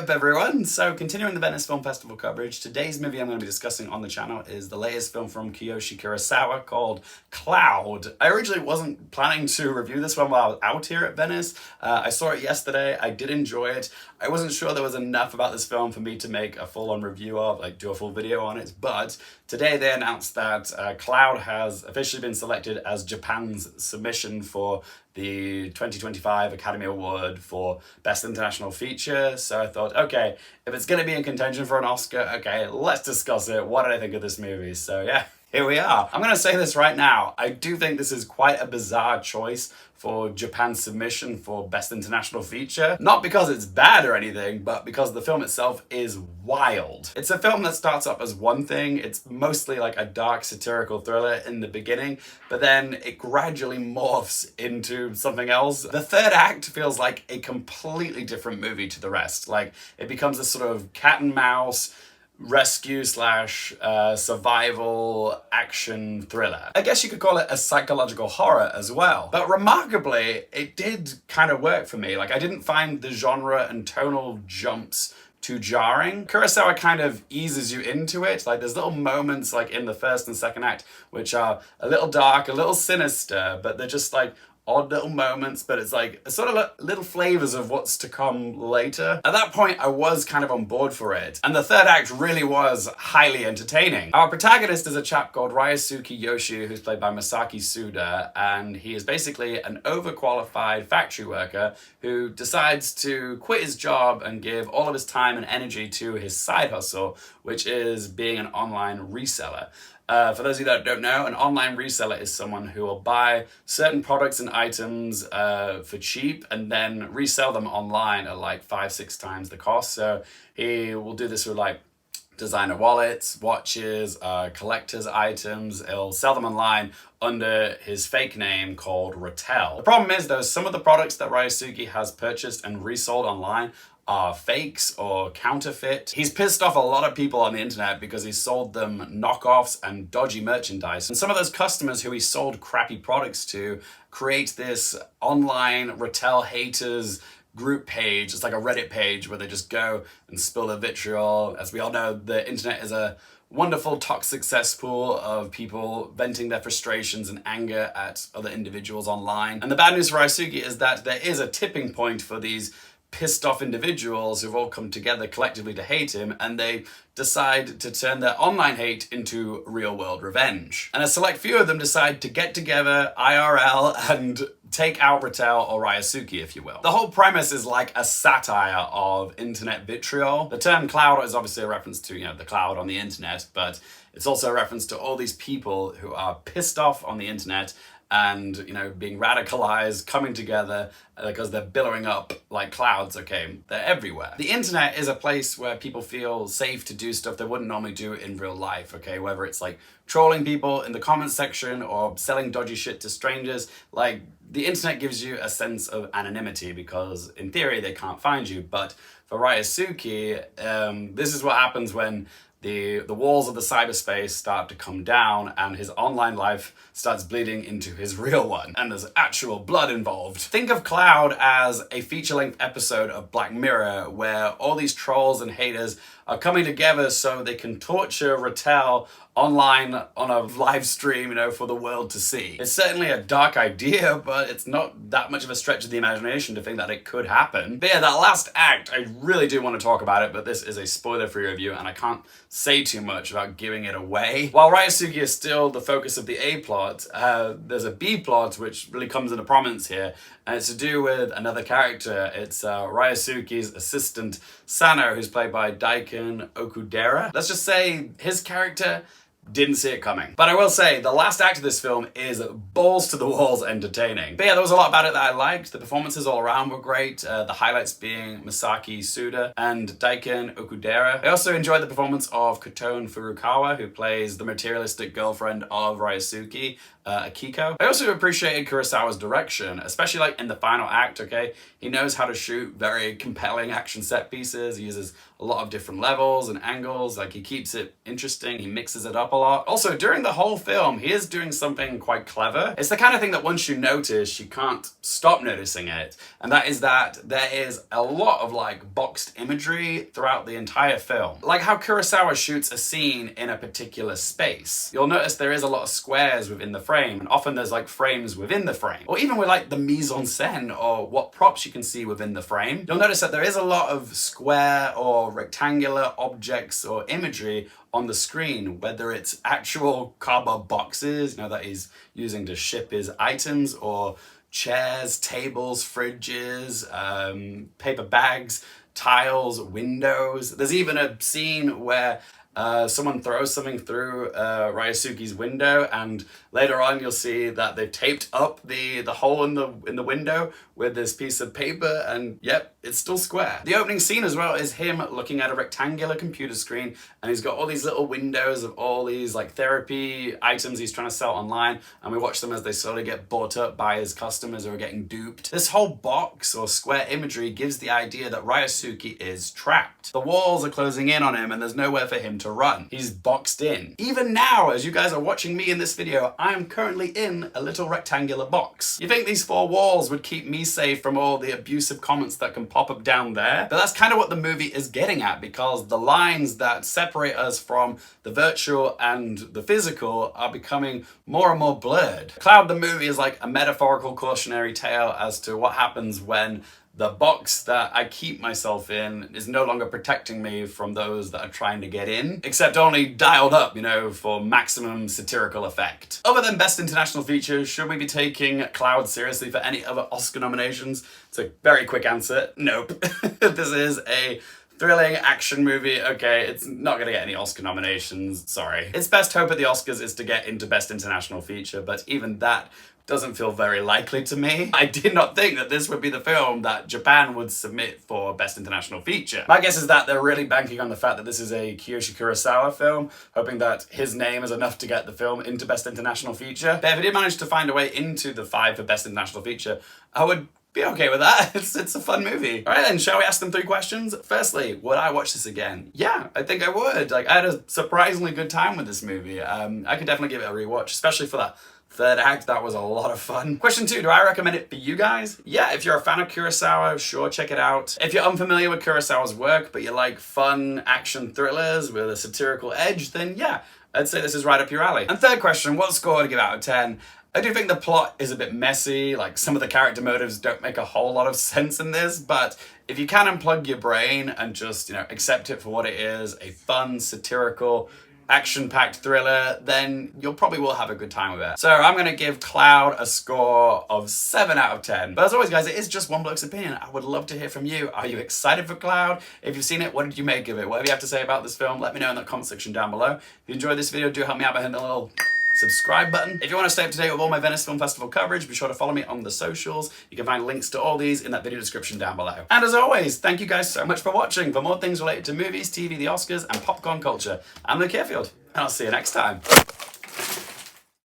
up everyone? So continuing the Venice Film Festival coverage, today's movie I'm going to be discussing on the channel is the latest film from Kiyoshi Kurosawa called Cloud. I originally wasn't planning to review this one while I was out here at Venice. I saw it yesterday, I did enjoy it. I wasn't sure there was enough about this film for me to make a full-on review of, like do a full video on it, but today they announced that Cloud has officially been selected as Japan's submission for the 2025 Academy Award for Best International Feature. So I thought, okay, if it's going to be in contention for an Oscar, okay, let's discuss it. What did I think of this movie? So yeah, here we are. I'm going to say this right now. I do think this is quite a bizarre choice for Japan's submission for Best International Feature. Not because it's bad or anything, but because the film itself is wild. It's a film that starts up as one thing. It's mostly like a dark satirical thriller in the beginning, but then it gradually morphs into something else. The third act feels like a completely different movie to the rest. Like, it becomes a sort of cat and mouse rescue slash survival action thriller. I guess you could call it a psychological horror as well. But remarkably, it did kind of work for me. Like, I didn't find the genre and tonal jumps too jarring. Kurosawa kind of eases you into it. Like, there's little moments like in the first and second act which are a little dark, a little sinister, but they're just like odd little moments, but it's like sort of little flavors of what's to come later. At that point, I was kind of on board for it, and the third act really was highly entertaining. Our protagonist is a chap called Yoshiyoshi, who's played by Masaki Suda, and he is basically an overqualified factory worker who decides to quit his job and give all of his time and energy to his side hustle, which is being an online reseller. For those of you that don't know, an online reseller is someone who will buy certain products and items for cheap and then resell them online at like 5-6 times the cost. So he will do this with like designer wallets, watches, collector's items. He'll sell them online under his fake name called Rattel. The problem is though, some of the products that Ryosuke has purchased and resold online are fakes or counterfeit. He's pissed off a lot of people on the internet because he sold them knockoffs and dodgy merchandise. And some of those customers who he sold crappy products to create this online Rattel haters group page. It's like a Reddit page where they just go and spill their vitriol. As we all know, the internet is a wonderful toxic cesspool of people venting their frustrations and anger at other individuals online. And the bad news for Ryosuke is that there is a tipping point for these pissed off individuals who've all come together collectively to hate him, and they decide to turn their online hate into real world revenge. And a select few of them decide to get together IRL and take out Rattel or Ryosuke, if you will. The whole premise is like a satire of internet vitriol. The term cloud is obviously a reference to, you know, the cloud on the internet, but it's also a reference to all these people who are pissed off on the internet and, you know, being radicalized, coming together because they're billowing up like clouds, okay? They're everywhere. The internet is a place where people feel safe to do stuff they wouldn't normally do in real life, okay? Whether it's like trolling people in the comments section or selling dodgy shit to strangers, like the internet gives you a sense of anonymity because in theory they can't find you. But for Ryosuke, this is what happens when the walls of the cyberspace start to come down and his online life starts bleeding into his real one, and there's actual blood involved. Think of Cloud as a feature-length episode of Black Mirror where all these trolls and haters are coming together so they can torture Rattel online on a live stream, you know, for the world to see. It's certainly a dark idea, but it's not that much of a stretch of the imagination to think that it could happen. But yeah, that last act, I really do want to talk about it, but this is a spoiler-free review and I can't say too much without giving it away. While Ryosuke is still the focus of the A plot, there's a B plot which really comes into prominence here, and it's to do with another character. It's Ryosuke's assistant, Sano, who's played by Daiken Okudaira. Let's just say his character didn't see it coming. But I will say, the last act of this film is balls to the walls entertaining. But yeah, there was a lot about it that I liked. The performances all around were great. The highlights being Masaki Suda and Daiken Okudaira. I also enjoyed the performance of Kotone Furukawa, who plays the materialistic girlfriend of Ryosuke. Akiko. I also appreciated Kurosawa's direction, especially like in the final act, okay? He knows how to shoot very compelling action set pieces. He uses a lot of different levels and angles. Like, he keeps it interesting. He mixes it up a lot. Also, during the whole film, he is doing something quite clever. It's the kind of thing that once you notice, you can't stop noticing it. And that is that there is a lot of like boxed imagery throughout the entire film. Like how Kurosawa shoots a scene in a particular space. You'll notice there is a lot of squares within the frame, and often there's like frames within the frame. Or even with like the mise en scène, or what props you can see within the frame, you'll notice that there is a lot of square or rectangular objects or imagery on the screen, whether it's actual cardboard boxes, you know, that he's using to ship his items, or chairs, tables, fridges, paper bags, tiles, windows. There's even a scene where someone throws something through Ryusuke's window, and later on you'll see that they've taped up the hole in the window with this piece of paper, and yep, it's still square. The opening scene as well is him looking at a rectangular computer screen, and he's got all these little windows of all these like therapy items he's trying to sell online, and we watch them as they slowly get bought up by his customers who are getting duped. This whole box or square imagery gives the idea that Ryusuke is trapped. The walls are closing in on him and there's nowhere for him to run. He's boxed in. Even now, as you guys are watching me in this video, I am currently in a little rectangular box. You think these four walls would keep me safe from all the abusive comments that can pop up down there? But that's kind of what the movie is getting at, because the lines that separate us from the virtual and the physical are becoming more and more blurred. Cloud the movie is like a metaphorical cautionary tale as to what happens when the box that I keep myself in is no longer protecting me from those that are trying to get in, except only dialed up, you know, for maximum satirical effect. Other than Best International Feature, should we be taking Cloud seriously for any other Oscar nominations? It's a very quick answer. Nope. This is a thrilling action movie. Okay, it's not gonna get any Oscar nominations, sorry. Its best hope at the Oscars is to get into Best International Feature, but even that doesn't feel very likely to me. I did not think that this would be the film that Japan would submit for Best International Feature. My guess is that they're really banking on the fact that this is a Kiyoshi Kurosawa film, hoping that his name is enough to get the film into Best International Feature. But if it did manage to find a way into the 5 for Best International Feature, I would be okay with that. It's a fun movie. All right then, shall we ask them 3 questions? Firstly, would I watch this again? Yeah, I think I would. Like, I had a surprisingly good time with this movie. I could definitely give it a rewatch, especially for that third act. That was a lot of fun. Question 2, do I recommend it for you guys? Yeah, if you're a fan of Kurosawa, sure, check it out. If you're unfamiliar with Kurosawa's work, but you like fun action thrillers with a satirical edge, then yeah, I'd say this is right up your alley. And third question, what score to give out of 10? I do think the plot is a bit messy, like some of the character motives don't make a whole lot of sense in this, but if you can unplug your brain and just, you know, accept it for what it is, a fun, satirical, action-packed thriller, then you'll probably will have a good time with it. So I'm gonna give Cloud a score of 7 out of 10. But as always, guys, it is just one bloke's opinion. I would love to hear from you. Are you excited for Cloud? If you've seen it, what did you make of it? Whatever you have to say about this film, let me know in the comment section down below. If you enjoyed this video, do help me out by hitting the little subscribe button. If you want to stay up to date with all my Venice Film Festival coverage, be sure to follow me on the socials. You can find links to all these in that video description down below. And as always, thank you guys so much for watching. For more things related to movies, TV, the Oscars, and popcorn culture, I'm Luke Harefield, and I'll see you next time.